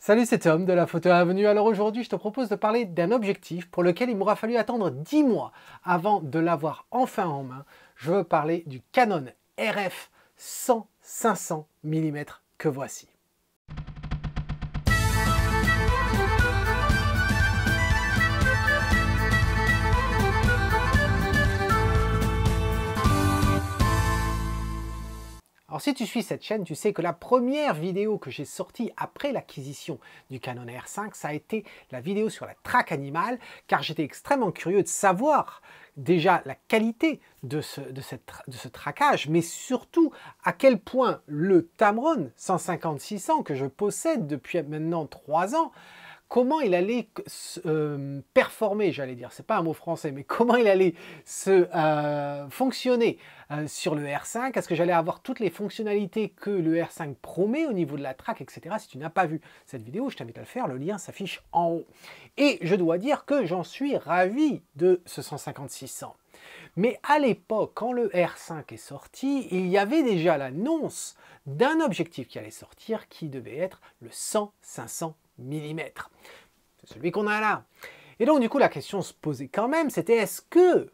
Salut, c'est Tom de la photo avenue. Alors aujourd'hui, je te propose de parler d'un objectif pour lequel il m'aura fallu attendre 10 mois avant de l'avoir enfin en main. Je veux parler du Canon RF 100-500 mm que voici. Alors si tu suis cette chaîne, tu sais que la première vidéo que j'ai sortie après l'acquisition du Canon R5, ça a été la vidéo sur la traque animale, car j'étais extrêmement curieux de savoir déjà la qualité de ce traquage, mais surtout à quel point le Tamron 150-600 que je possède depuis maintenant 3 ans, comment il allait performer, j'allais dire, c'est pas un mot français, mais comment il allait fonctionner sur le R5, est-ce que j'allais avoir toutes les fonctionnalités que le R5 promet au niveau de la traque, etc. Si tu n'as pas vu cette vidéo, je t'invite à le faire, le lien s'affiche en haut. Et je dois dire que j'en suis ravi de ce 150-600. Mais à l'époque, quand le R5 est sorti, il y avait déjà l'annonce d'un objectif qui allait sortir, qui devait être le 100-500 mm. C'est celui qu'on a là. Et donc du coup la question se posait quand même, c'était est-ce que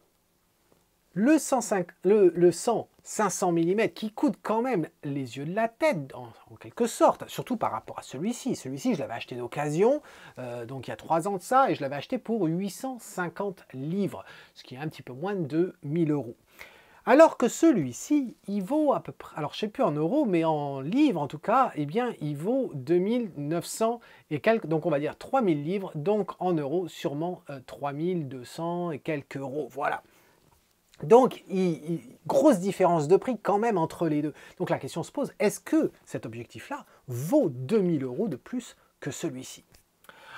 le 100-500 mm qui coûte quand même les yeux de la tête en quelque sorte, surtout par rapport à celui-ci. Celui-ci je l'avais acheté d'occasion, donc il y a 3 ans de ça, et je l'avais acheté pour 850 livres, ce qui est un petit peu moins de 1000 euros. Alors que celui-ci, il vaut à peu près, alors je ne sais plus en euros, mais en livres en tout cas, eh bien il vaut 2900 et quelques, donc on va dire 3000 livres, donc en euros sûrement 3200 et quelques euros, voilà. Donc, grosse différence de prix quand même entre les deux. Donc la question se pose, est-ce que cet objectif-là vaut 2000 euros de plus que celui-ci?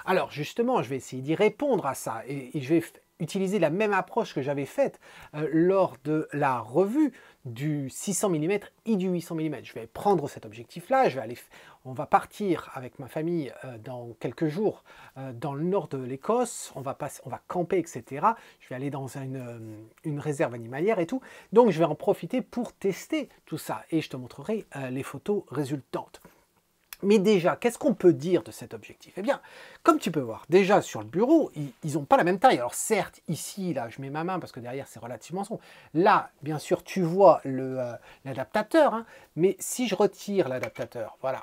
Alors justement, je vais essayer d'y répondre à ça et je vais utiliser la même approche que j'avais faite lors de la revue du 600 mm et du 800 mm. Je vais prendre cet objectif-là, on va partir avec ma famille dans quelques jours dans le nord de l'Écosse, on va camper, etc. Je vais aller dans une réserve animalière et tout, donc je vais en profiter pour tester tout ça et je te montrerai les photos résultantes. Mais déjà, qu'est-ce qu'on peut dire de cet objectif? Eh bien, comme tu peux voir, déjà sur le bureau, ils n'ont pas la même taille. Alors certes, ici, là, je mets ma main parce que derrière, c'est relativement sombre. Là, bien sûr, tu vois l'adaptateur, hein, mais si je retire l'adaptateur, voilà,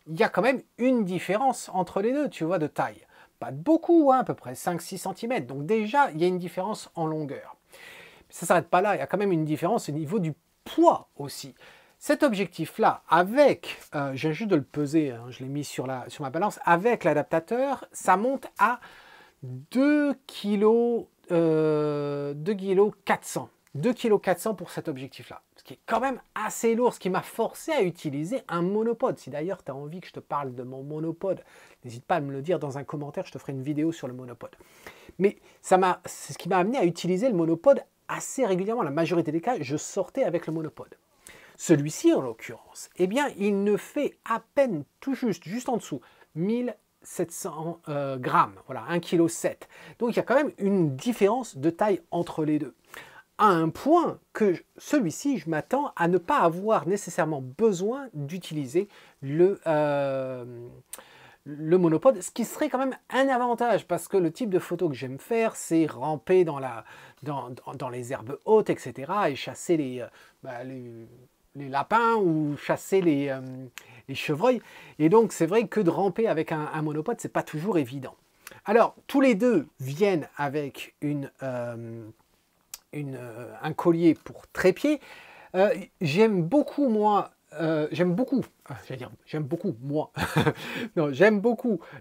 il y a quand même une différence entre les deux, tu vois, de taille. Pas de beaucoup, hein, à peu près 5-6 cm. Donc déjà, il y a une différence en longueur. Mais ça ne s'arrête pas là, il y a quand même une différence au niveau du poids aussi. Cet objectif-là, avec, j'ai juste de le peser, hein, je l'ai mis sur ma balance, avec l'adaptateur, ça monte à 2 kg 400. 2 kg 400 pour cet objectif-là, ce qui est quand même assez lourd, ce qui m'a forcé à utiliser un monopode. Si d'ailleurs tu as envie que je te parle de mon monopode, n'hésite pas à me le dire dans un commentaire, je te ferai une vidéo sur le monopode. Mais c'est ce qui m'a amené à utiliser le monopode assez régulièrement. La majorité des cas, je sortais avec le monopode. Celui-ci, en l'occurrence, eh bien, il ne fait à peine tout juste en dessous, 1700 grammes, voilà, 1,7 kg. Donc, il y a quand même une différence de taille entre les deux. À un point que celui-ci, je m'attends à ne pas avoir nécessairement besoin d'utiliser le monopode, ce qui serait quand même un avantage, parce que le type de photo que j'aime faire, c'est ramper dans les herbes hautes, etc., et chasser les lapins ou chasser les chevreuils. Et donc, c'est vrai que de ramper avec un monopode, c'est pas toujours évident. Alors, tous les deux viennent avec un collier pour trépied. J'aime beaucoup, moi, j'aime beaucoup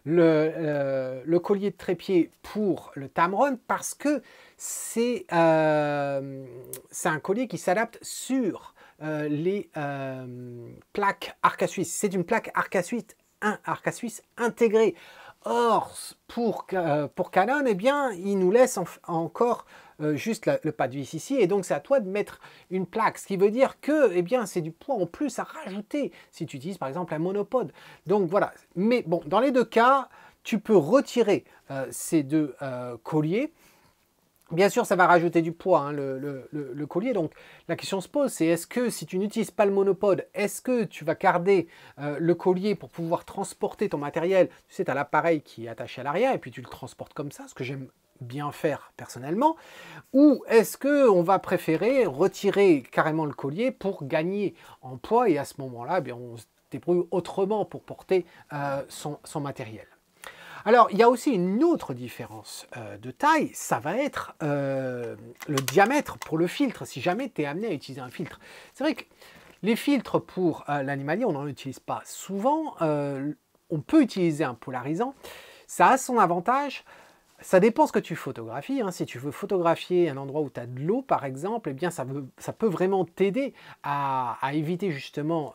le collier de trépied pour le Tamron parce que c'est un collier qui s'adapte sur les plaques Arca Suisse. C'est une plaque Arca Suisse intégrée. Or, pour Canon, eh bien, il nous laisse encore juste le pas de vis ici, et donc c'est à toi de mettre une plaque, ce qui veut dire que eh bien, c'est du poids en plus à rajouter si tu utilises par exemple un monopode. Donc voilà, mais bon, dans les deux cas, tu peux retirer ces deux colliers Bien sûr, ça va rajouter du poids, hein, le collier. Donc, la question se pose, c'est est-ce que si tu n'utilises pas le monopode, est-ce que tu vas garder le collier pour pouvoir transporter ton matériel? Tu sais, tu as l'appareil qui est attaché à l'arrière et puis tu le transportes comme ça, ce que j'aime bien faire personnellement. Ou est-ce qu'on va préférer retirer carrément le collier pour gagner en poids et à ce moment-là, eh on se débrouille autrement pour porter son matériel. Alors, il y a aussi une autre différence de taille, ça va être le diamètre pour le filtre, si jamais tu es amené à utiliser un filtre. C'est vrai que les filtres pour l'animalier, on n'en utilise pas souvent. On peut utiliser un polarisant. Ça a son avantage. Ça dépend ce que tu photographies. Hein. Si tu veux photographier un endroit où tu as de l'eau, par exemple, eh bien ça peut vraiment t'aider à éviter justement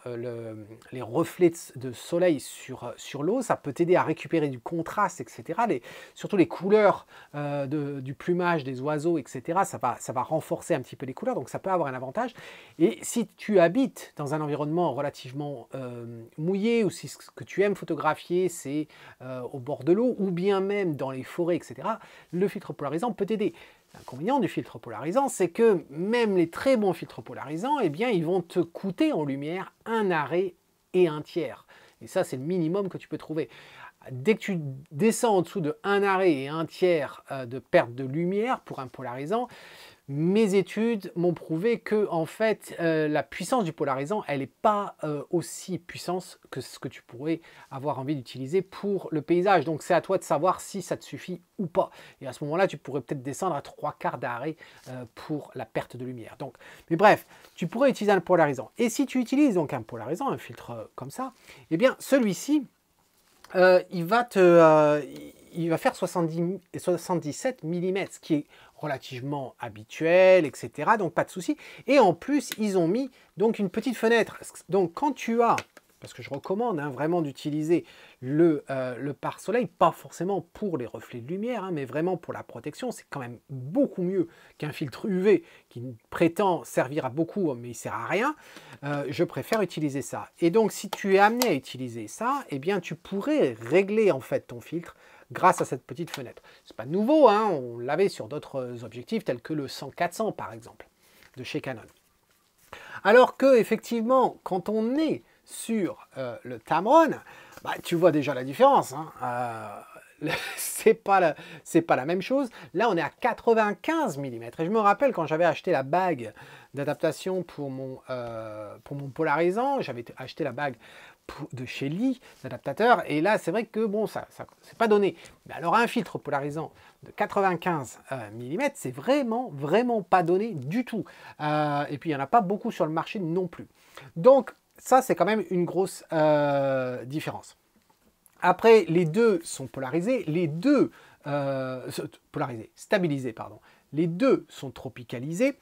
les reflets de soleil sur l'eau. Ça peut t'aider à récupérer du contraste, etc. Surtout les couleurs du plumage des oiseaux, etc. Ça va renforcer un petit peu les couleurs, donc ça peut avoir un avantage. Et si tu habites dans un environnement relativement mouillé, ou si ce que tu aimes photographier, c'est au bord de l'eau, ou bien même dans les forêts, etc., le filtre polarisant peut t'aider. L'inconvénient du filtre polarisant, c'est que même les très bons filtres polarisants, eh bien, ils vont te coûter en lumière un arrêt et un tiers. Et ça, c'est le minimum que tu peux trouver. Dès que tu descends en dessous de un arrêt et un tiers de perte de lumière pour un polarisant, mes études m'ont prouvé que en fait, la puissance du polarisant, elle n'est pas aussi puissante que ce que tu pourrais avoir envie d'utiliser pour le paysage. Donc c'est à toi de savoir si ça te suffit ou pas. Et à ce moment-là, tu pourrais peut-être descendre à 3/4 d'arrêt pour la perte de lumière. Donc, mais bref, tu pourrais utiliser un polarisant. Et si tu utilises donc un polarisant, un filtre comme ça, eh bien celui-ci, il va faire 77 mm, ce qui est relativement habituel, etc. Donc pas de souci. Et en plus, ils ont mis donc une petite fenêtre. Donc quand tu as, parce que je recommande hein, vraiment d'utiliser le pare-soleil, pas forcément pour les reflets de lumière, hein, mais vraiment pour la protection, c'est quand même beaucoup mieux qu'un filtre UV qui prétend servir à beaucoup, mais il ne sert à rien. Je préfère utiliser ça. Et donc, si tu es amené à utiliser ça, eh bien, tu pourrais régler en fait ton filtre grâce à cette petite fenêtre. C'est pas nouveau, hein, on l'avait sur d'autres objectifs tels que le 100-400 par exemple, de chez Canon. Alors que effectivement, quand on est sur le Tamron, bah, tu vois déjà la différence. Hein. C'est pas la même chose. Là, on est à 95 mm. Et je me rappelle quand j'avais acheté la bague d'adaptation pour mon polarisant, j'avais acheté la bague de chez Lee, d'adaptateur, et là, c'est vrai que bon, ça c'est pas donné. Mais alors, un filtre polarisant de 95 mm, c'est vraiment pas donné du tout. Et puis, il n'y en a pas beaucoup sur le marché non plus. Donc, ça, c'est quand même une grosse différence. Après, les deux sont polarisés, stabilisés, pardon. Les deux sont tropicalisés.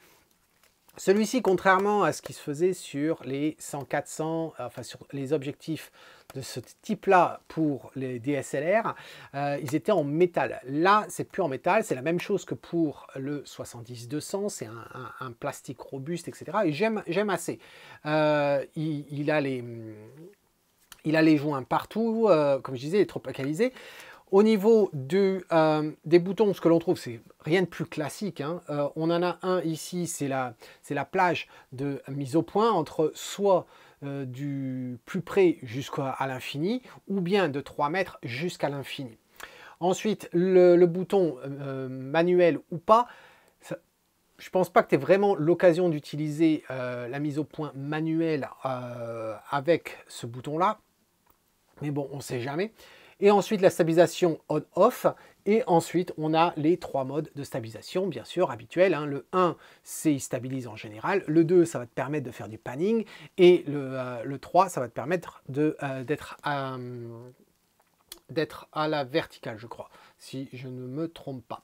Celui-ci, contrairement à ce qui se faisait sur les 100-400, enfin sur les objectifs de ce type-là pour les DSLR, ils étaient en métal. Là, c'est plus en métal, c'est la même chose que pour le 70-200, c'est un plastique robuste, etc. Et j'aime assez. Il a les joints partout, comme je disais, il est tropicalisé. Au niveau des boutons, ce que l'on trouve, c'est rien de plus classique. Hein. On en a un ici, c'est la plage de mise au point entre soit du plus près jusqu'à l'infini, ou bien de 3 mètres jusqu'à l'infini. Ensuite, le bouton manuel ou pas, je ne pense pas que tu aies vraiment l'occasion d'utiliser la mise au point manuelle avec ce bouton-là. Mais bon, on ne sait jamais. Et ensuite, la stabilisation on-off. Et ensuite, on a les 3 modes de stabilisation, bien sûr, habituels. Hein. Le 1, c'est il stabilise en général. Le 2, ça va te permettre de faire du panning. Et le 3, ça va te permettre d'être à la verticale, je crois, si je ne me trompe pas.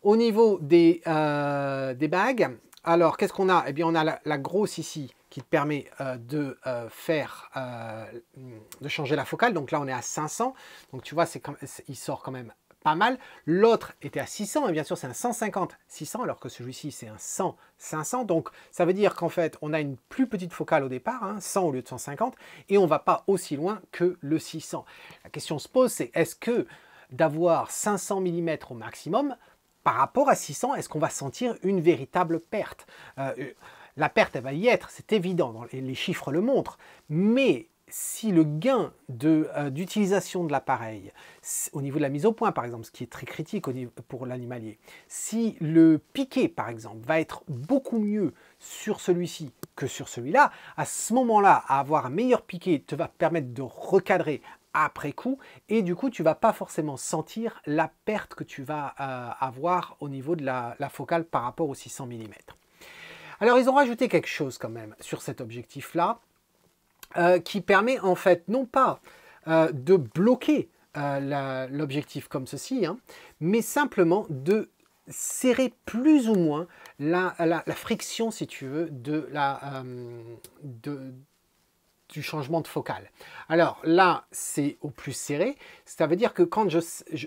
Au niveau des bagues, alors, qu'est-ce qu'on a? Eh bien, on a la grosse ici, qui te permet de changer la focale. Donc là, on est à 500. Donc tu vois, il sort quand même pas mal. L'autre était à 600. Et bien sûr, c'est un 150-600, alors que celui-ci, c'est un 100-500. Donc ça veut dire qu'en fait, on a une plus petite focale au départ, hein, 100 au lieu de 150. Et on ne va pas aussi loin que le 600. La question se pose, c'est est-ce que d'avoir 500 mm au maximum par rapport à 600, est-ce qu'on va sentir une véritable perte? La perte, elle va y être, c'est évident, les chiffres le montrent, mais si le gain d'utilisation de l'appareil, au niveau de la mise au point par exemple, ce qui est très critique pour l'animalier, si le piqué par exemple va être beaucoup mieux sur celui-ci que sur celui-là, à ce moment-là, avoir un meilleur piqué te va permettre de recadrer après coup, et du coup tu vas pas forcément sentir la perte que tu vas avoir au niveau de la focale par rapport aux 600 mm. Alors ils ont rajouté quelque chose quand même sur cet objectif-là, qui permet en fait non pas de bloquer l'objectif comme ceci, hein, mais simplement de serrer plus ou moins la friction, si tu veux, du changement de focale. Alors là, c'est au plus serré, ça veut dire que quand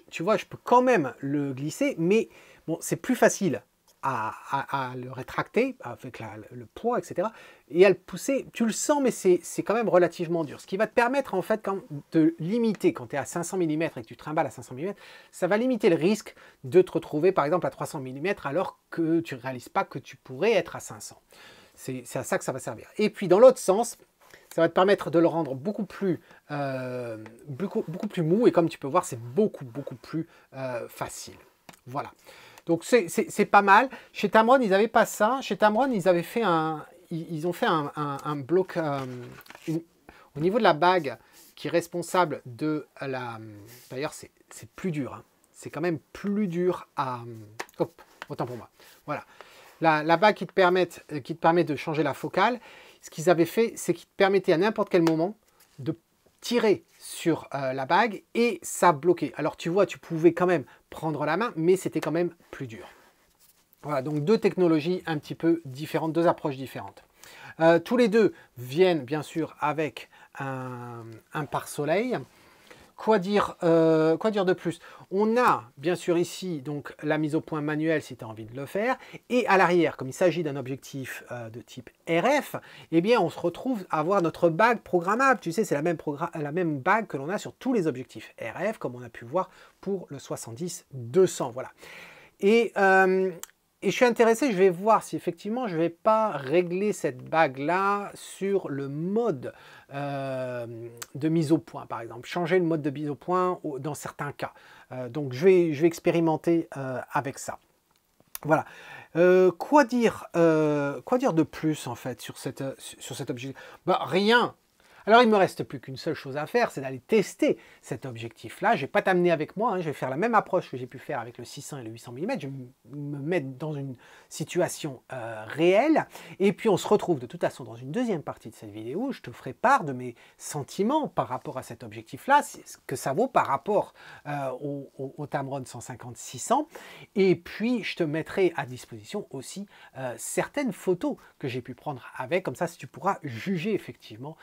tu vois, je peux quand même le glisser, mais bon, c'est plus facile à le rétracter avec le poids, etc. Et à le pousser, tu le sens, mais c'est quand même relativement dur. Ce qui va te permettre en fait de limiter, quand tu es à 500 mm et que tu trimbales à 500 mm, ça va limiter le risque de te retrouver par exemple à 300 mm alors que tu ne réalises pas que tu pourrais être à 500. C'est à ça que ça va servir. Et puis dans l'autre sens, ça va te permettre de le rendre beaucoup plus mou, et comme tu peux voir, c'est beaucoup plus facile. Voilà. Donc c'est pas mal. Chez Tamron, ils n'avaient pas ça. Chez Tamron, ils avaient fait ils ont fait un bloc au niveau de la bague qui est responsable de la... D'ailleurs, c'est plus dur. Hein. C'est quand même plus dur à... Hop, autant pour moi. Voilà. La bague qui te permet de changer la focale, ce qu'ils avaient fait, c'est qu'ils te permettaient à n'importe quel moment de tirer sur la bague et ça bloquait. Alors tu vois, tu pouvais quand même prendre la main, mais c'était quand même plus dur. Voilà, donc deux technologies un petit peu différentes, deux approches différentes. Tous les deux viennent bien sûr avec un pare-soleil. Quoi dire de plus? On a bien sûr ici donc la mise au point manuelle si tu as envie de le faire, et à l'arrière, comme il s'agit d'un objectif de type RF, eh bien on se retrouve à avoir notre bague programmable. Tu sais, c'est la même bague que l'on a sur tous les objectifs RF, comme on a pu voir pour le 70-200. Voilà. Et je suis intéressé, je vais voir si effectivement je ne vais pas régler cette bague-là sur le mode de mise au point, par exemple. Changer le mode de mise au point dans certains cas. Donc je vais expérimenter avec ça. Voilà. Quoi dire de plus en fait sur cet objectif? Bah, rien. Alors, il ne me reste plus qu'une seule chose à faire, c'est d'aller tester cet objectif-là. Je ne vais pas t'amener avec moi, hein, je vais faire la même approche que j'ai pu faire avec le 600 et le 800 mm. Je vais me mettre dans une situation réelle. Et puis, on se retrouve de toute façon dans une deuxième partie de cette vidéo. Je te ferai part de mes sentiments par rapport à cet objectif-là, ce que ça vaut par rapport au Tamron 150-600. Et puis, je te mettrai à disposition aussi certaines photos que j'ai pu prendre avec. Comme ça, si tu pourras juger effectivement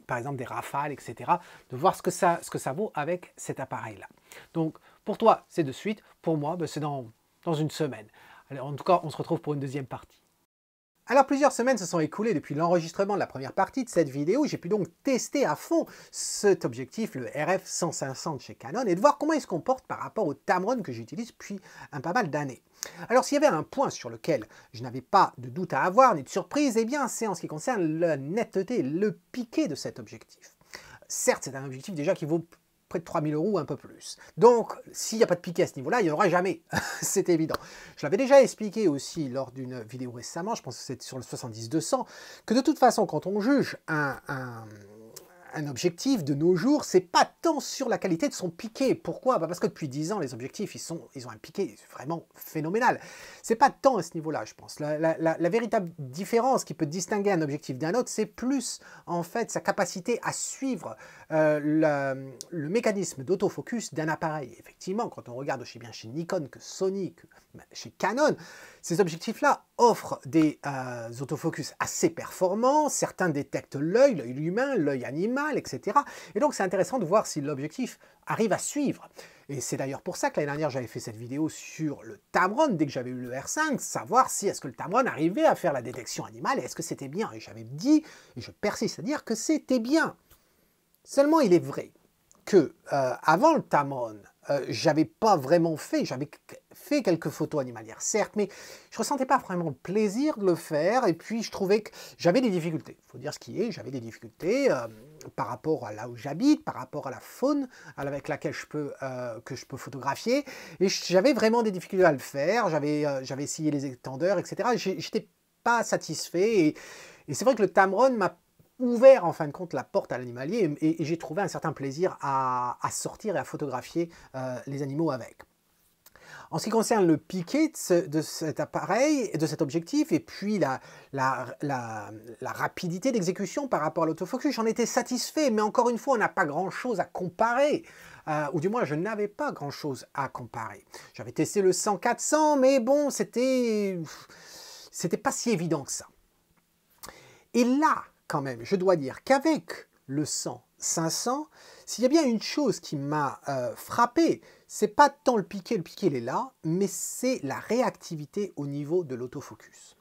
par exemple des rafales, etc., de voir ce que ça vaut avec cet appareil-là. Donc, pour toi, c'est de suite. Pour moi, c'est dans une semaine. Alors, en tout cas, on se retrouve pour une deuxième partie. Alors, plusieurs semaines se sont écoulées depuis l'enregistrement de la première partie de cette vidéo. J'ai pu donc tester à fond cet objectif, le RF 150 chez Canon, et de voir comment il se comporte par rapport au Tamron que j'utilise depuis pas mal d'années. Alors, s'il y avait un point sur lequel je n'avais pas de doute à avoir, ni de surprise, eh bien, c'est en ce qui concerne la netteté, le piqué de cet objectif. Certes, c'est un objectif déjà qui vaut près de 3000 € ou un peu plus. Donc, s'il n'y a pas de piqué à ce niveau-là, il n'y en aura jamais. C'est évident. Je l'avais déjà expliqué aussi lors d'une vidéo récemment, je pense que c'était sur le 70-200, que de toute façon, quand on juge un objectif de nos jours, c'est pas tant sur la qualité de son piqué. Pourquoi? Parce que depuis 10 ans, les objectifs, ils ont un piqué vraiment phénoménal. C'est pas tant à ce niveau-là, je pense. La véritable différence qui peut distinguer un objectif d'un autre, c'est plus, en fait, sa capacité à suivre le mécanisme d'autofocus d'un appareil. Effectivement, quand on regarde aussi bien chez Nikon que Sony, que chez Canon, ces objectifs-là offrent des autofocus assez performants. Certains détectent l'œil humain, l'œil animal, etc. Et donc, c'est intéressant de voir si l'objectif arrive à suivre. Et c'est d'ailleurs pour ça que l'année dernière, j'avais fait cette vidéo sur le Tamron, dès que j'avais eu le R5, savoir si est-ce que le Tamron arrivait à faire la détection animale et est-ce que c'était bien. Et j'avais dit, et je persiste à dire que c'était bien. Seulement, il est vrai que avant le Tamron j'avais pas vraiment fait. J'avais fait quelques photos animalières, certes, mais je ressentais pas vraiment le plaisir de le faire. Et puis, je trouvais que j'avais des difficultés. Il faut dire ce qui est, j'avais des difficultés par rapport à là où j'habite, par rapport à la faune avec laquelle que je peux photographier. Et j'avais vraiment des difficultés à le faire. J'avais essayé les étendeurs, etc. J'étais pas satisfait. Et c'est vrai que le Tamron m'a ouvert en fin de compte la porte à l'animalier et j'ai trouvé un certain plaisir à sortir et à photographier les animaux avec. En ce qui concerne le piqué de cet appareil, de cet objectif, et puis la rapidité d'exécution par rapport à l'autofocus, j'en étais satisfait, mais encore une fois, on n'a pas grand-chose à comparer. Ou du moins, je n'avais pas grand-chose à comparer. J'avais testé le 100-400, mais bon, c'était pas si évident que ça. Et là, quand même, je dois dire qu'avec le 100-500, s'il y a bien une chose qui m'a frappé, c'est pas tant le piqué il est là, mais c'est la réactivité au niveau de l'autofocus.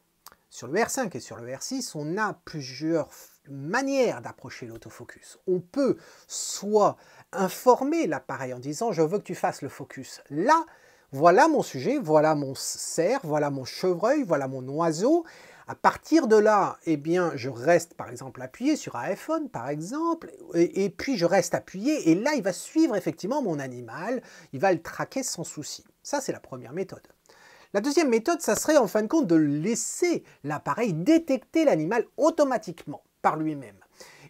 Sur le R5 et sur le R6, on a plusieurs manières d'approcher l'autofocus. On peut soit informer l'appareil en disant « je veux que tu fasses le focus là », voilà mon sujet, voilà mon cerf, voilà mon chevreuil, voilà mon oiseau. À partir de là, eh bien, je reste par exemple appuyé sur un iPhone, par exemple, et puis je reste appuyé, et là, il va suivre effectivement mon animal, il va le traquer sans souci. Ça, c'est la première méthode. La deuxième méthode, ça serait en fin de compte de laisser l'appareil détecter l'animal automatiquement par lui-même.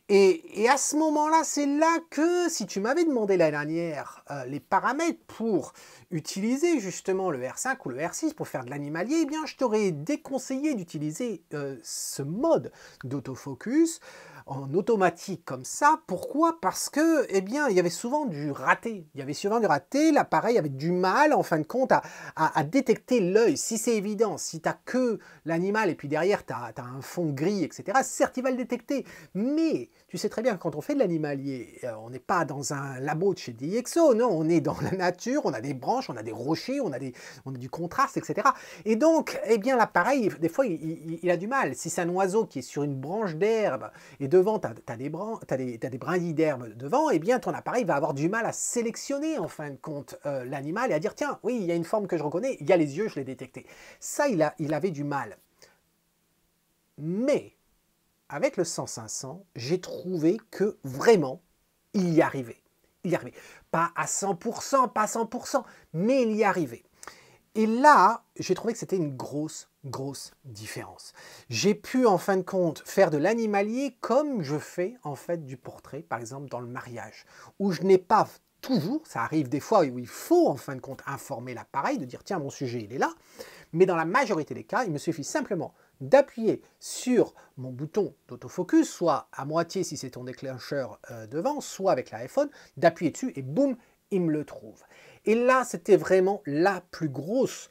Et à ce moment-là, c'est là que, si tu m'avais demandé l'année dernière les paramètres pour utiliser justement le R5 ou le R6 pour faire de l'animalier, eh bien, je t'aurais déconseillé d'utiliser ce mode d'autofocus en automatique comme ça. Pourquoi? Parce que, eh bien, il y avait souvent du raté. Il y avait souvent du raté, l'appareil avait du mal, en fin de compte, à détecter l'œil. Si c'est évident, si tu n'as que l'animal et puis derrière, tu as un fond gris, etc., certes, il va le détecter, mais tu sais très bien que quand on fait de l'animalier, on n'est pas dans un labo de chez DxO, non, on est dans la nature, on a des branches, on a des rochers, on a du contraste, etc. Et donc, eh bien, l'appareil, des fois, il a du mal. Si c'est un oiseau qui est sur une branche d'herbe et devant, tu as des brindilles d'herbe devant, eh bien, ton appareil va avoir du mal à sélectionner, en fin de compte, l'animal et à dire, tiens, oui, il y a une forme que je reconnais, il y a les yeux, je l'ai détecté. Ça, il avait du mal. Mais avec le 100-500, j'ai trouvé que vraiment, il y arrivait. Il y arrivait. Pas à 100%, pas à 100%, mais il y arrivait. Et là, j'ai trouvé que c'était une grosse différence. J'ai pu, en fin de compte, faire de l'animalier comme je fais, en fait, du portrait, par exemple, dans le mariage, où je n'ai pas toujours, ça arrive des fois où il faut, en fin de compte, informer l'appareil, de dire, tiens, mon sujet, il est là, mais dans la majorité des cas, il me suffit simplement d'appuyer sur mon bouton d'autofocus, soit à moitié si c'est ton déclencheur devant, soit avec l'iPhone, d'appuyer dessus et boum, il me le trouve. Et là, c'était vraiment la plus grosse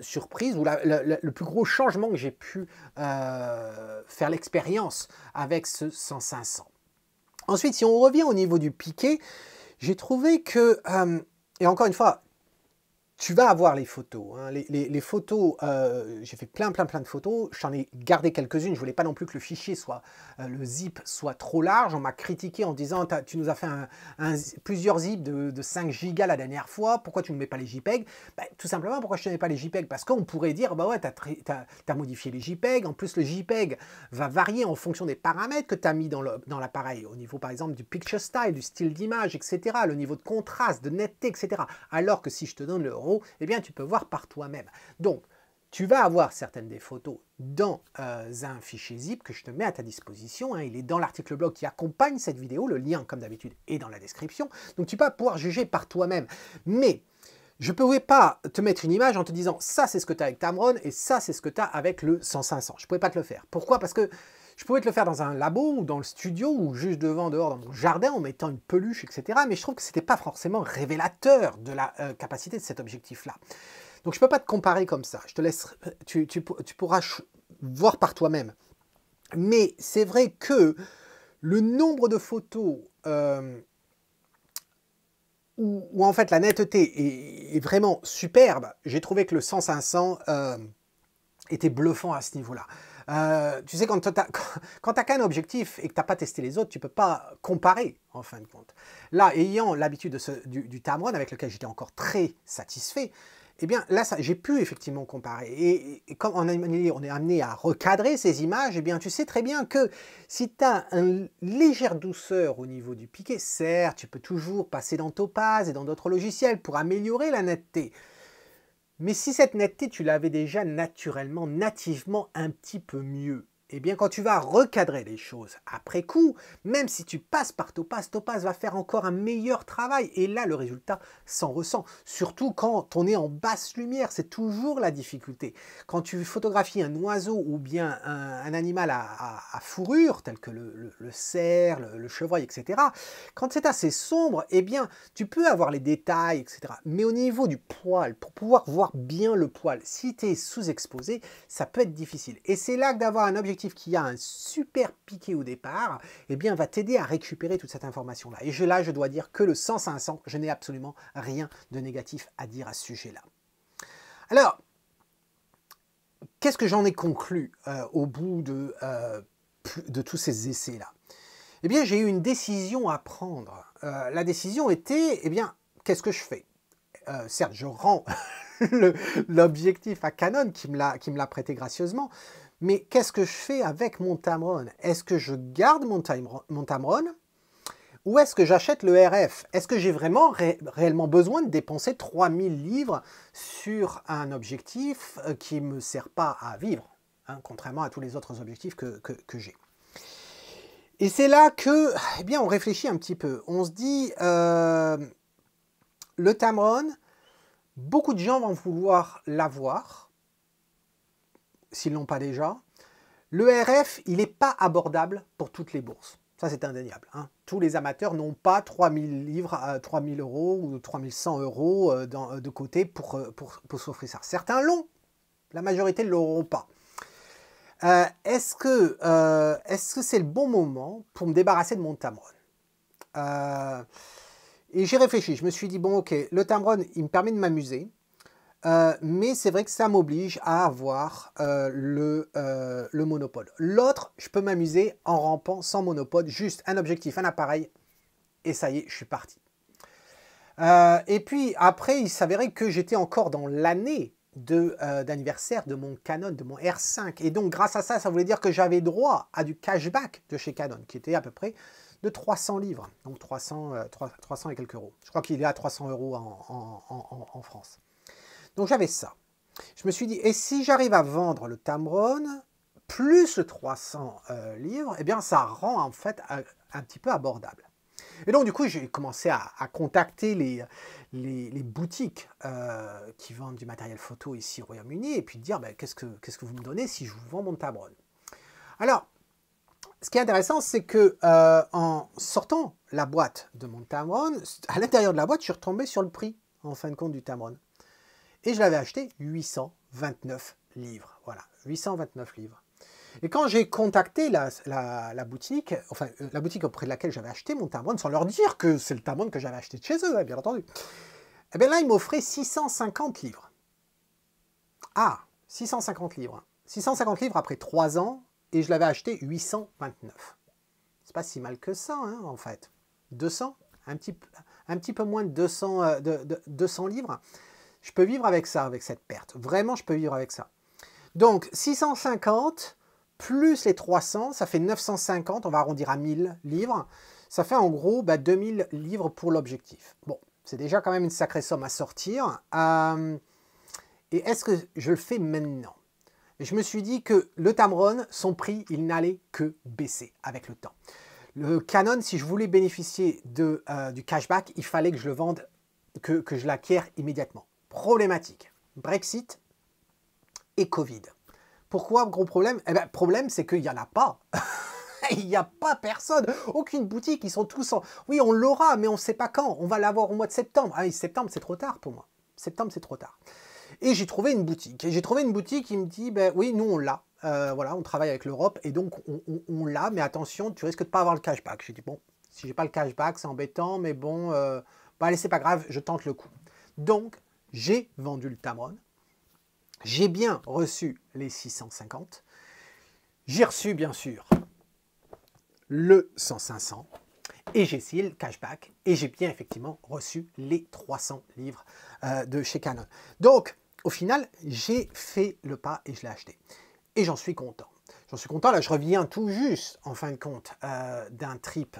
surprise ou le plus gros changement que j'ai pu faire l'expérience avec ce 100-500. Ensuite, si on revient au niveau du piqué, j'ai trouvé que, et encore une fois, tu vas avoir les photos. Hein. Les photos, j'ai fait plein de photos. J'en ai gardé quelques-unes. Je ne voulais pas non plus que le fichier soit, le zip soit trop large. On m'a critiqué en disant tu nous as fait plusieurs zips de 5 gigas la dernière fois. Pourquoi tu ne mets pas les JPEG? Ben, tout simplement, pourquoi je ne mets pas les JPEG? Parce qu'on pourrait dire bah ouais, tu as modifié les JPEG. En plus, le JPEG va varier en fonction des paramètres que tu as mis dans l'appareil. Au niveau, par exemple, du picture style, du style d'image, etc. Le niveau de contraste, de netteté, etc. Alors que si je te donne le RAW, eh bien, tu peux voir par toi-même. Donc, tu vas avoir certaines des photos dans un fichier zip que je te mets à ta disposition. Hein. Il est dans l'article blog qui accompagne cette vidéo. Le lien, comme d'habitude, est dans la description. Donc, tu vas pouvoir juger par toi-même. Mais je ne pouvais pas te mettre une image en te disant ça, c'est ce que tu as avec Tamron et ça, c'est ce que tu as avec le 100-500. Je ne pouvais pas te le faire. Pourquoi? Parce que je pouvais te le faire dans un labo ou dans le studio ou juste dehors dans mon jardin en mettant une peluche, etc. Mais je trouve que ce n'était pas forcément révélateur de la capacité de cet objectif-là. Donc je ne peux pas te comparer comme ça. Je te laisse, tu pourras voir par toi-même. Mais c'est vrai que le nombre de photos où en fait la netteté est vraiment superbe, j'ai trouvé que le 100-500 était bluffant à ce niveau-là. Tu sais, quand tu n'as qu'un objectif et que tu n'as pas testé les autres, tu ne peux pas comparer, en fin de compte. Là, ayant l'habitude du Tamron, avec lequel j'étais encore très satisfait, eh bien, là, j'ai pu effectivement comparer. Et comme on est amené à recadrer ces images, eh bien, tu sais très bien que si tu as une légère douceur au niveau du piqué, certes, tu peux toujours passer dans Topaz et dans d'autres logiciels pour améliorer la netteté. Mais si cette netteté, tu l'avais déjà naturellement, nativement un petit peu mieux, eh bien quand tu vas recadrer les choses après coup, même si tu passes par Topaz, Topaz va faire encore un meilleur travail. Et là, le résultat s'en ressent. Surtout quand on est en basse lumière, c'est toujours la difficulté. Quand tu photographies un oiseau ou bien un animal à fourrure, tel que le cerf, le chevreuil, etc., quand c'est assez sombre, eh bien, tu peux avoir les détails, etc. Mais au niveau du poil, pour pouvoir voir bien le poil, si tu es sous-exposé, ça peut être difficile. Et c'est là que d'avoir un objectif qui a un super piqué au départ, eh bien, va t'aider à récupérer toute cette information-là. Et là, je dois dire que le 100-500, je n'ai absolument rien de négatif à dire à ce sujet-là. Alors, qu'est-ce que j'en ai conclu au bout de tous ces essais-là? Eh bien, j'ai eu une décision à prendre. La décision était, eh bien, qu'est-ce que je fais? Certes, je rends l'objectif à Canon qui me l'a prêté gracieusement, mais qu'est-ce que je fais avec mon Tamron? Est-ce que je garde mon Tamron ou est-ce que j'achète le RF? Est-ce que j'ai vraiment réellement besoin de dépenser 3000 livres sur un objectif qui ne me sert pas à vivre, hein, contrairement à tous les autres objectifs que j'ai? Et c'est là que, eh bien, on réfléchit un petit peu. On se dit, le Tamron, beaucoup de gens vont vouloir l'avoir, s'ils ne l'ont pas déjà. Le RF, il n'est pas abordable pour toutes les bourses. Ça, c'est indéniable. Hein. Tous les amateurs n'ont pas 3000 livres à 3000 euros ou 3100 euros de côté pour s'offrir ça. Certains l'ont, la majorité ne l'auront pas. Est-ce que c'est le bon moment pour me débarrasser de mon Tamron? Et j'ai réfléchi, je me suis dit, bon ok, le Tamron, il me permet de m'amuser, mais c'est vrai que ça m'oblige à avoir le monopode. L'autre, je peux m'amuser en rampant sans monopode, juste un objectif, un appareil, et ça y est, je suis parti. Et puis après, il s'avérait que j'étais encore dans l'année d'anniversaire de mon Canon, de mon R5. Et donc, grâce à ça, ça voulait dire que j'avais droit à du cashback de chez Canon, qui était à peu près de 300 livres, donc 300 et quelques euros. Je crois qu'il est à 300 euros en France. Donc, j'avais ça. Je me suis dit, et si j'arrive à vendre le Tamron, plus le 300 livres, eh bien, ça rend en fait un petit peu abordable. Et donc, du coup, j'ai commencé à contacter les boutiques qui vendent du matériel photo ici au Royaume-Uni et puis dire, ben, qu'est-ce que vous me donnez si je vous vends mon Tamron? Alors, ce qui est intéressant, c'est que en sortant la boîte de mon Tamron, à l'intérieur de la boîte, je suis retombé sur le prix, en fin de compte, du Tamron. Et je l'avais acheté 829 livres. Voilà, 829 livres. Et quand j'ai contacté la boutique, enfin la boutique auprès de laquelle j'avais acheté mon Tamron, sans leur dire que c'est le Tamron que j'avais acheté de chez eux, hein, bien entendu, et bien là, ils m'offraient 650 livres. Ah, 650 livres. 650 livres après 3 ans, et je l'avais acheté 829. C'est pas si mal que ça, hein, en fait. 200, un petit peu moins de 200 livres. Je peux vivre avec ça, avec cette perte. Vraiment, je peux vivre avec ça. Donc, 650 plus les 300, ça fait 950, on va arrondir à 1000 livres. Ça fait en gros 2000 livres pour l'objectif. Bon, c'est déjà quand même une sacrée somme à sortir. Et est-ce que je le fais maintenant? Et je me suis dit que le Tamron, son prix, il n'allait que baisser avec le temps. Le Canon, si je voulais bénéficier du cashback, il fallait que je le vende, que je l'acquière immédiatement. Problématique. Brexit et Covid. Pourquoi gros problème? Eh bien, problème, c'est qu'il n'y en a pas. Il n'y a pas personne. Aucune boutique. Ils sont tous en... Oui, on l'aura, mais on ne sait pas quand. On va l'avoir au mois de septembre. Ah oui, septembre, c'est trop tard pour moi. Septembre, c'est trop tard. Et j'ai trouvé une boutique. Et j'ai trouvé une boutique qui me dit, ben oui, nous, on l'a. Voilà, on travaille avec l'Europe et donc on l'a, mais attention, tu risques de ne pas avoir le cashback. J'ai dit, bon, si j'ai pas le cashback, c'est embêtant, mais bon, allez, c'est pas grave, je tente le coup. Donc, j'ai vendu le Tamron. J'ai bien reçu les 650. J'ai reçu bien sûr le 100-500 et j'ai essayé le cashback et j'ai bien effectivement reçu les 300 livres de chez Canon. Donc au final, j'ai fait le pas et je l'ai acheté. Et j'en suis content. J'en suis content, là je reviens tout juste, en fin de compte, d'un trip,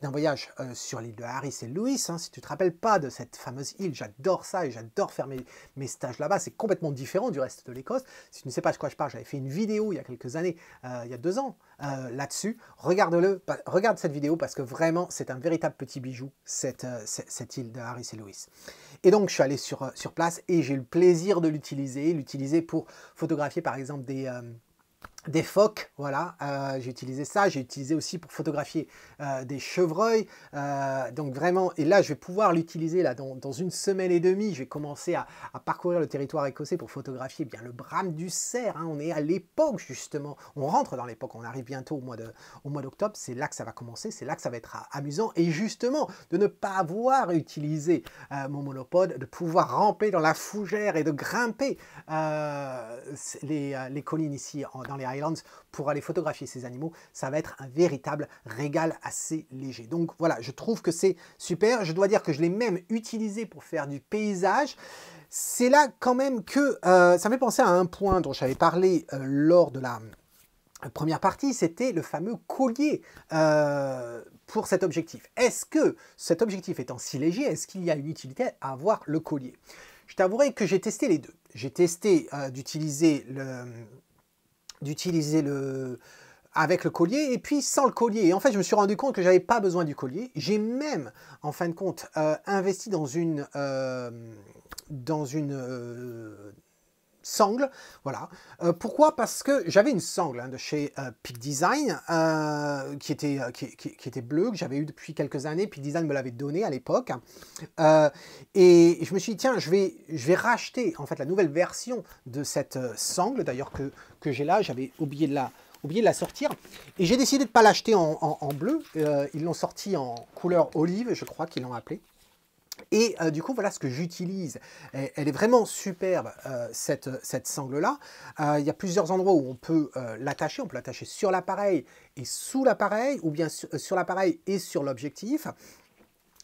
d'un voyage sur l'île de Harris et Lewis. Hein. Si tu ne te rappelles pas de cette fameuse île, j'adore ça et j'adore faire mes stages là-bas. C'est complètement différent du reste de l'Écosse. Si tu ne sais pas de quoi je parle, j'avais fait une vidéo il y a quelques années, il y a 2 ans, là-dessus. Regarde-le, regarde cette vidéo parce que vraiment c'est un véritable petit bijou, cette île de Harris et Lewis. Et donc je suis allé sur place et j'ai eu le plaisir de l'utiliser pour photographier par exemple des phoques, voilà, j'ai utilisé ça, j'ai utilisé aussi pour photographier des chevreuils, donc vraiment, et là je vais pouvoir l'utiliser là dans 1 semaine et demie, je vais commencer à parcourir le territoire écossais pour photographier bien le brame du cerf, hein, on est à l'époque justement, on rentre dans l'époque, on arrive bientôt au mois d'octobre, c'est là que ça va commencer, c'est là que ça va être amusant, et justement, de ne pas avoir utilisé mon monopode, de pouvoir ramper dans la fougère et de grimper les collines ici dans les Highlands pour aller photographier ces animaux, ça va être un véritable régal assez léger. Donc voilà, je trouve que c'est super. Je dois dire que je l'ai même utilisé pour faire du paysage. C'est là quand même que ça me fait penser à un point dont j'avais parlé lors de la première partie, c'était le fameux collier pour cet objectif. Est-ce que cet objectif étant si léger, est-ce qu'il y a une utilité à avoir le collier? Je t'avouerai que j'ai testé les deux. J'ai testé d'utiliser avec le collier et puis sans le collier. Et en fait, je me suis rendu compte que je n'avais pas besoin du collier. J'ai même, en fin de compte, investi dans une sangle, voilà. Pourquoi? Parce que j'avais une sangle hein, de chez Peak Design qui était bleue, que j'avais eu depuis quelques années. Peak Design me l'avait donnée à l'époque. Et je me suis dit, tiens, je vais racheter en fait la nouvelle version de cette sangle, d'ailleurs que j'ai là. J'avais oublié de la sortir. Et j'ai décidé de ne pas l'acheter en bleu. Ils l'ont sorti en couleur olive, je crois qu'ils l'ont appelé. Et du coup, voilà ce que j'utilise. Elle est vraiment superbe, cette sangle-là. Il y a plusieurs endroits où on peut l'attacher. On peut l'attacher sur l'appareil et sous l'appareil, ou bien sur l'appareil et sur l'objectif,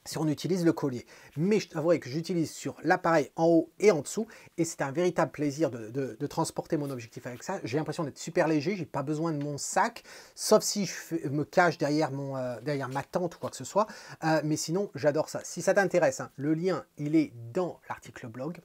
si on utilise le collier. Mais je t'avouerai que j'utilise sur l'appareil en haut et en dessous, et c'est un véritable plaisir de transporter mon objectif avec ça. J'ai l'impression d'être super léger, j'ai pas besoin de mon sac, sauf si je me cache derrière ma tente ou quoi que ce soit, mais sinon j'adore ça. Si ça t'intéresse, hein, le lien il est dans l'article blog.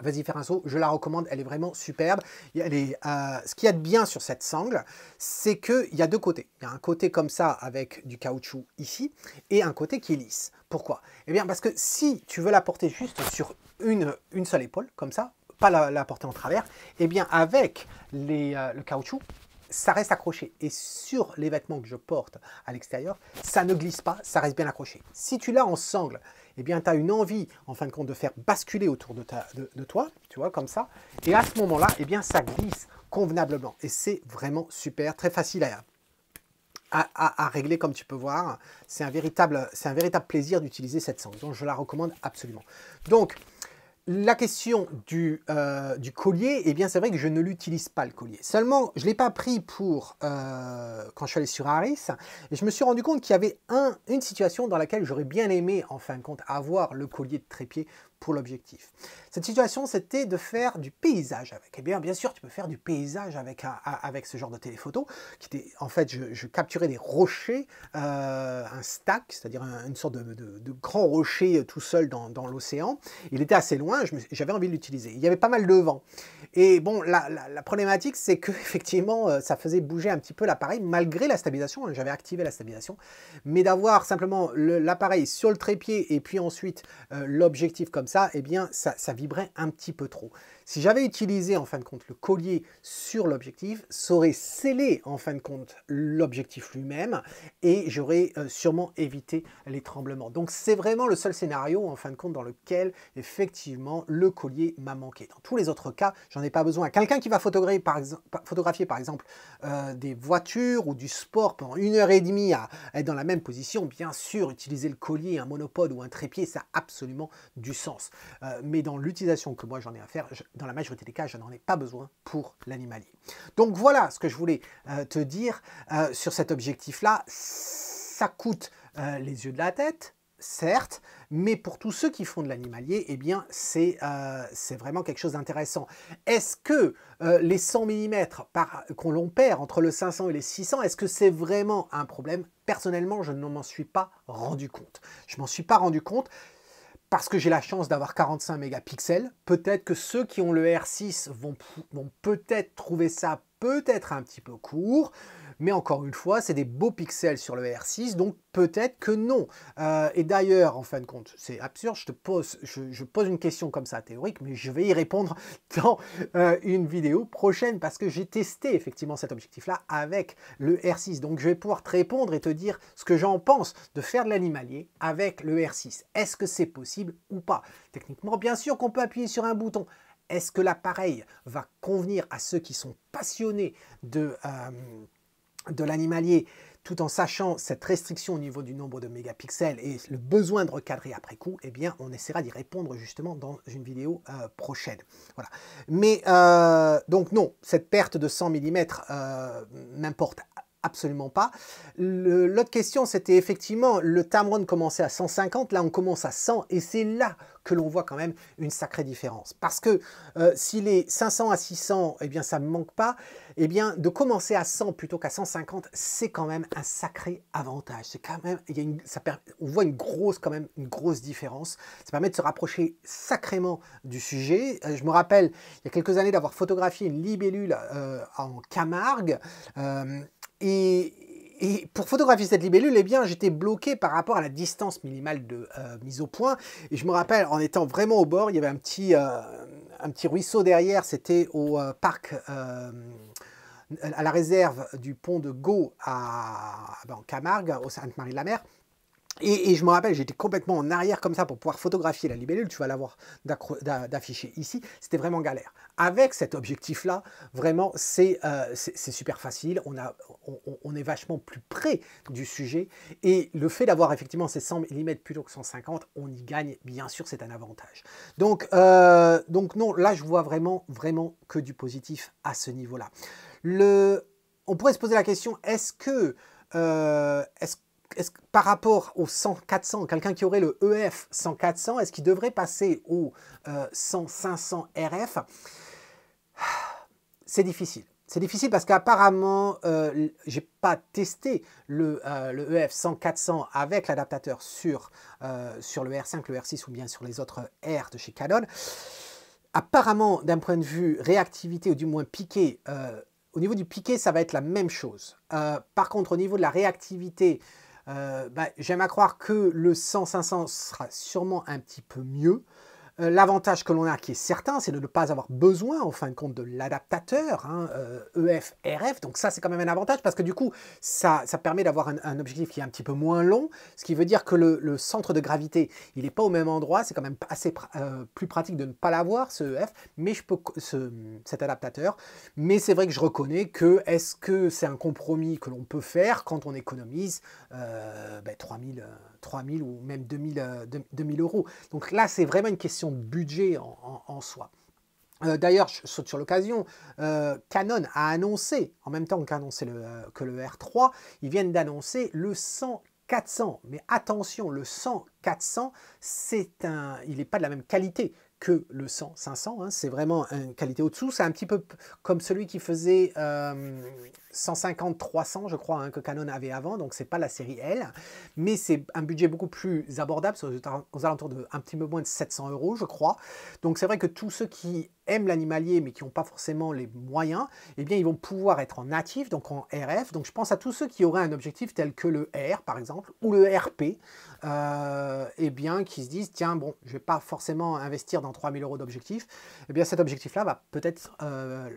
Vas-y faire un saut, je la recommande, elle est vraiment superbe. Ce qu'il y a de bien sur cette sangle, c'est qu'il y a deux côtés. Il y a un côté comme ça avec du caoutchouc ici et un côté qui est lisse. Pourquoi? Eh bien parce que si tu veux la porter juste sur une seule épaule, comme ça, pas la porter en travers, eh bien avec le caoutchouc, ça reste accroché. Et sur les vêtements que je porte à l'extérieur, ça ne glisse pas, ça reste bien accroché. Si tu l'as en sangle, eh bien, tu as une envie, en fin de compte, de faire basculer autour de toi, tu vois, comme ça. Et à ce moment-là, eh bien, ça glisse convenablement. Et c'est vraiment super, très facile à régler, comme tu peux voir. C'est un véritable plaisir d'utiliser cette sangle. Donc, je la recommande absolument. Donc, la question du collier, eh bien c'est vrai que je ne l'utilise pas le collier. Seulement, je ne l'ai pas pris pour quand je suis allé sur Harris, et je me suis rendu compte qu'il y avait une situation dans laquelle j'aurais bien aimé, en fin de compte, avoir le collier de trépied pour l'objectif. Cette situation, c'était de faire du paysage avec. Eh bien sûr, tu peux faire du paysage avec ce genre de téléphoto, qui était, en fait, je capturais des rochers, un stack, c'est-à-dire une sorte de grand rocher tout seul dans l'océan. Il était assez loin, j'avais envie de l'utiliser. Il y avait pas mal de vent. Et bon, la problématique, c'est que effectivement, ça faisait bouger un petit peu l'appareil, malgré la stabilisation, hein, j'avais activé la stabilisation, mais d'avoir simplement l'appareil sur le trépied et puis ensuite l'objectif comme ça, eh bien, ça vibrait un petit peu trop. Si j'avais utilisé, en fin de compte, le collier sur l'objectif, ça aurait scellé, en fin de compte, l'objectif lui-même et j'aurais sûrement évité les tremblements. Donc, c'est vraiment le seul scénario, en fin de compte, dans lequel, effectivement, le collier m'a manqué. Dans tous les autres cas, j'en ai pas besoin. Quelqu'un qui va photographier, par exemple, des voitures ou du sport pendant 1h30 à être dans la même position, bien sûr, utiliser le collier, un monopode ou un trépied, ça a absolument du sens. pense. Mais dans l'utilisation que moi j'en ai à faire, dans la majorité des cas, je n'en ai pas besoin pour l'animalier. Donc voilà ce que je voulais te dire sur cet objectif-là. Ça coûte les yeux de la tête, certes, mais pour tous ceux qui font de l'animalier, eh bien, c'est vraiment quelque chose d'intéressant. Est-ce que les 100 mm qu'on l'on perd entre le 500 et les 600, est-ce que c'est vraiment un problème? Personnellement, je ne m'en suis pas rendu compte. Je m'en suis pas rendu compte parce que j'ai la chance d'avoir 45 mégapixels. Peut-être que ceux qui ont le R6 vont peut-être trouver ça peut-être un petit peu court. Mais encore une fois, c'est des beaux pixels sur le R6, donc peut-être que non. Et d'ailleurs, en fin de compte, c'est absurde, je pose une question comme ça théorique, mais je vais y répondre dans une vidéo prochaine parce que j'ai testé effectivement cet objectif-là avec le R6. Donc je vais pouvoir te répondre et te dire ce que j'en pense de faire de l'animalier avec le R6. Est-ce que c'est possible ou pas? Techniquement, bien sûr qu'on peut appuyer sur un bouton. Est-ce que l'appareil va convenir à ceux qui sont passionnés de l'animalier, tout en sachant cette restriction au niveau du nombre de mégapixels et le besoin de recadrer après coup? Eh bien, on essaiera d'y répondre justement dans une vidéo prochaine. Voilà. Mais donc non, cette perte de 100 mm m'importe absolument pas. L'autre question, c'était effectivement, le Tamron commençait à 150, là on commence à 100, et c'est là que l'on voit quand même une sacrée différence. Parce que s'il est 500 à 600, eh bien ça ne me manque pas, eh bien de commencer à 100 plutôt qu'à 150, c'est quand même un sacré avantage. C'est quand même, on voit quand même une grosse différence. Ça permet de se rapprocher sacrément du sujet. Je me rappelle, il y a quelques années, d'avoir photographié une libellule en Camargue, et pour photographier cette libellule, eh bien, j'étais bloqué par rapport à la distance minimale de mise au point. Et je me rappelle, en étant vraiment au bord, il y avait un petit ruisseau derrière. C'était au parc, à la réserve du pont de Gau en Camargue, au Sainte-Marie-de-la-Mer. Et je me rappelle, j'étais complètement en arrière comme ça pour pouvoir photographier la libellule. Tu vas la voir d'afficher ici. C'était vraiment galère. Avec cet objectif-là, vraiment, c'est super facile. On est vachement plus près du sujet. Et le fait d'avoir effectivement ces 100 mm plutôt que 150, on y gagne. Bien sûr, c'est un avantage. Donc non, là, je vois vraiment que du positif à ce niveau-là. On pourrait se poser la question, est-ce que par rapport au 100-400, quelqu'un qui aurait le EF 100-400, est-ce qu'il devrait passer au 100-500 RF? C'est difficile. C'est difficile parce qu'apparemment, je n'ai pas testé le EF 100-400 avec l'adaptateur sur le R5, le R6 ou bien sur les autres R de chez Canon. Apparemment, d'un point de vue réactivité ou du moins piqué, au niveau du piqué, ça va être la même chose. Par contre, au niveau de la réactivité, j'aime à croire que le 100-500 sera sûrement un petit peu mieux. L'avantage que l'on a, qui est certain, c'est de ne pas avoir besoin, en fin de compte, de l'adaptateur, EF, RF. Donc ça, c'est quand même un avantage, parce que du coup, ça permet d'avoir un objectif qui est un petit peu moins long, ce qui veut dire que le centre de gravité, il n'est pas au même endroit. C'est quand même assez plus pratique de ne pas l'avoir, ce EF, mais cet adaptateur. Mais c'est vrai que je reconnais que, est-ce que c'est un compromis que l'on peut faire quand on économise 3000 ou même 2000 euros. Donc là, c'est vraiment une question de budget en soi. D'ailleurs, je saute sur l'occasion, Canon a annoncé, en même temps qu'a annoncé que le R3, ils viennent d'annoncer le 100-400. Mais attention, le 100-400, il n'est pas de la même qualité que le 100-500, c'est vraiment une qualité au-dessous. C'est un petit peu comme celui qui faisait 150-300, je crois, que Canon avait avant, donc c'est pas la série L, mais c'est un budget beaucoup plus abordable, aux alentours de un petit peu moins de 700 €, je crois. Donc c'est vrai que tous ceux qui aiment l'animalier, mais qui n'ont pas forcément les moyens, eh bien ils vont pouvoir être en natif, donc en RF. Donc je pense à tous ceux qui auraient un objectif tel que le R, par exemple, ou le RP, eh bien qui se disent, tiens, bon, je vais pas forcément investir dans 3000 € d'objectif, eh bien cet objectif-là va peut-être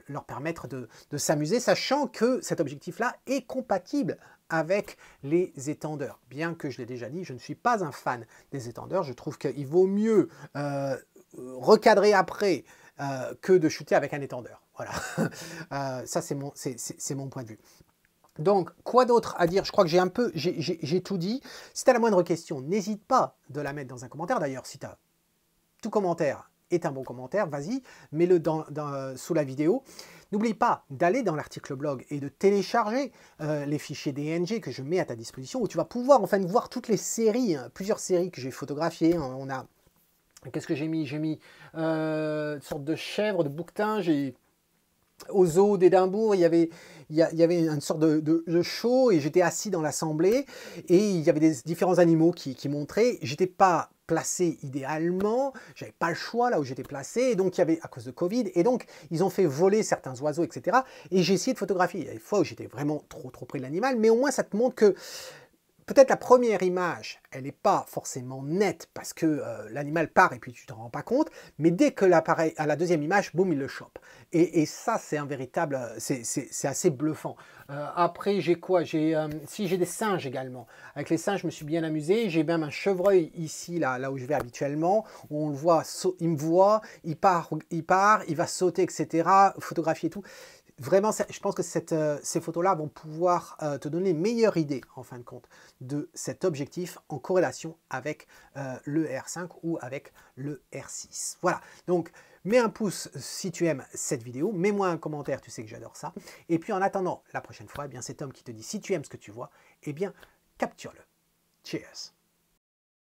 leur permettre de s'amuser, sachant que cet objectif-là est compatible avec les étendeurs. Bien que je l'ai déjà dit, je ne suis pas un fan des étendeurs. Je trouve qu'il vaut mieux recadrer après que de shooter avec un étendeur. Voilà. Ça, c'est mon point de vue. Donc, quoi d'autre à dire? Je crois que j'ai tout dit. Si tu as la moindre question, n'hésite pas de la mettre dans un commentaire. D'ailleurs, si tu as tout commentaire est un bon commentaire, vas-y, mets-le sous la vidéo. N'oublie pas d'aller dans l'article blog et de télécharger les fichiers DNG que je mets à ta disposition, où tu vas pouvoir enfin voir toutes les séries, plusieurs séries que j'ai photographiées. On a, qu'est-ce que j'ai mis? J'ai mis une sorte de chèvre, de bouquetin, au zoo d'Édimbourg, il y avait une sorte de show et j'étais assis dans l'assemblée et il y avait des différents animaux qui montraient. J'étais pas placé idéalement, j'avais pas le choix là où j'étais placé, et donc il y avait, à cause de Covid, et donc ils ont fait voler certains oiseaux, etc. Et j'ai essayé de photographier. Il y a des fois où j'étais vraiment trop près de l'animal, mais au moins ça te montre que peut-être la première image, elle n'est pas forcément nette parce que l'animal part et puis tu ne t'en rends pas compte, mais dès que l'appareil, à la deuxième image, boum, il le chope. Et ça, c'est un véritable, c'est assez bluffant. Après, j'ai quoi? J'ai des singes également. Avec les singes, je me suis bien amusé. J'ai même un chevreuil ici, là où je vais habituellement, où on le voit, il me voit, il part, il va sauter, etc., photographier et tout. Vraiment, je pense que ces photos-là vont pouvoir te donner une meilleure idée, en fin de compte, de cet objectif en corrélation avec le R5 ou avec le R6. Voilà, donc mets un pouce si tu aimes cette vidéo, mets-moi un commentaire, tu sais que j'adore ça. Et puis en attendant la prochaine fois, eh bien, c'est Tom qui te dit, si tu aimes ce que tu vois, eh bien, capture-le. Cheers!